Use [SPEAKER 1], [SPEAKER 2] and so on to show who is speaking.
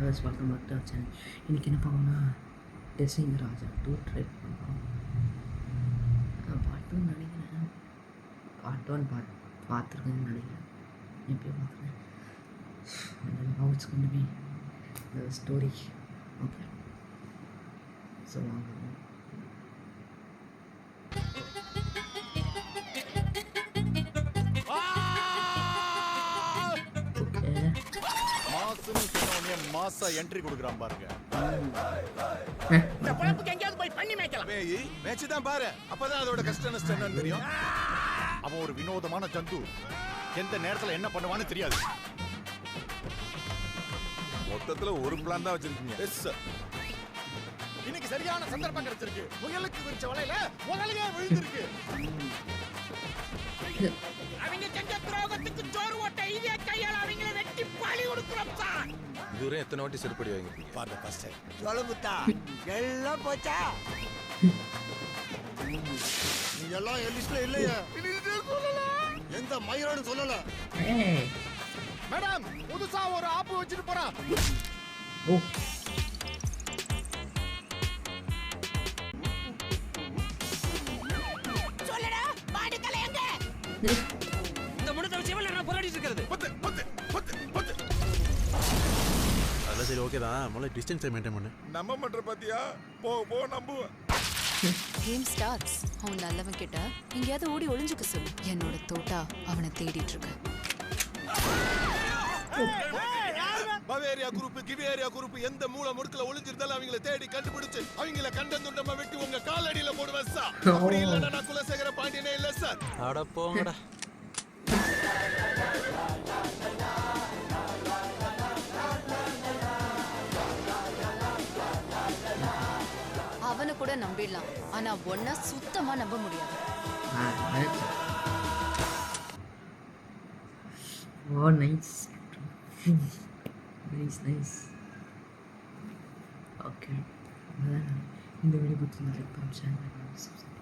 [SPEAKER 1] வச்சு பார்க்க மட்டும் வச்சேன். இன்றைக்கி என்ன பண்ணோம்னா டெஸ்ஸிங் ராஜா 2 ட்ரை பண்ணுறோம். பார்ட் 2 நினைக்கிறேன். பார்ட் 1 பார்த்துருக்கேன்னு நினைக்கிறேன். எப்படியோ பார்க்குறேன். how it's going to be the story. Okay, so
[SPEAKER 2] மாசா என்ட்ரி கொடுக்குறான் பாருங்க.
[SPEAKER 3] இந்த பொழப்புக்கு எங்கேயாவது போய் பண்ணி மேய்க்கலாம்.
[SPEAKER 2] மேய்ச்சி தான் பாரு, அப்பதான் அதோட கஷ்ட நஷ்டம் என்னன்னு தெரியும். அவன் ஒரு வினோதமான ஜந்து, எந்த நேரத்துல என்ன பண்ணுவான்னு தெரியாது.
[SPEAKER 4] மொத்தத்துல ஒரு பிளான் தான் வச்சிருக்கீங்க.
[SPEAKER 2] Yes sir. இன்னைக்கு சரியான சந்தர்ப்பம் கிடைச்சிருக்கு. முயலுக்கு விரிச்ச வலையில முதலையே விழுந்திருக்கு.
[SPEAKER 3] அவங்க செஞ்ச துரோகத்துக்கு சோறு ஓட்ட இதே கையால அவங்கள வெட்டி பலி கொடுக்குறோம் சார்.
[SPEAKER 4] இதுவரை எத்தனை வாட்டி செருப்படி வாங்கிருக்கீங்க?
[SPEAKER 2] பாருங்க ஃபர்ஸ்ட் டைம்.
[SPEAKER 5] சொல்லுங்கத்தா, எல்லாம் போச்சா?
[SPEAKER 2] நீ எல்லாம் லிஸ்ட்ல இல்லையா? எந்த மயிரோடு சொல்லல. மேடம், புதுசா ஒரு ஆப்பு வச்சிட்டு போறான்.
[SPEAKER 1] ஓ
[SPEAKER 3] சொல்லடா, மாடுகளே எங்க? இந்த முன்னத விஷயமா நான் போராடிட்டு இருக்கிறது.
[SPEAKER 2] பத்து பத்து பத்து பத்து.
[SPEAKER 4] அதெல்லாம் சரி, ஓகே தான். முதல்ல டிஸ்டன்ஸை மெயின்டைன் பண்ணு.
[SPEAKER 2] நம்ப மாட்டற பாத்தியா? போ நம்புவேன்.
[SPEAKER 6] Game starts. அவன் நல்லவன் கிட்ட எங்கேயாவது ஓடி ஒளிஞ்சுக்க சொல்லு. என்னோட தோட்டா அவனை தேடிட்டு இருக்கு.
[SPEAKER 2] பவேரியா குரூப், கிவேரியா குரூப் எந்த மூல முடுக்குல ஒளிஞ்சிருந்தாலும் அவங்கள தேடி கண்டுபிடிச்சு அவங்கள கண்டந்துண்டமா வெட்டி உங்க காலடியில போடுவேன் சார். அப்படி இல்லன்னா நான் குலசேகர பாண்டியனே இல்ல சார்.
[SPEAKER 4] அட போங்கடா.
[SPEAKER 6] அவனை கூட நம்பிடலாம், ஆனா ஒன்னா சுத்தமா நம்ப முடியாது.
[SPEAKER 1] Oh, nice. Nice. Okay. இந்த வீடியோ பிடிச்சிருந்தா லைக் பண்ணுங்க, ஷேர் பண்ணுங்க, சப்ஸ்கிரைப்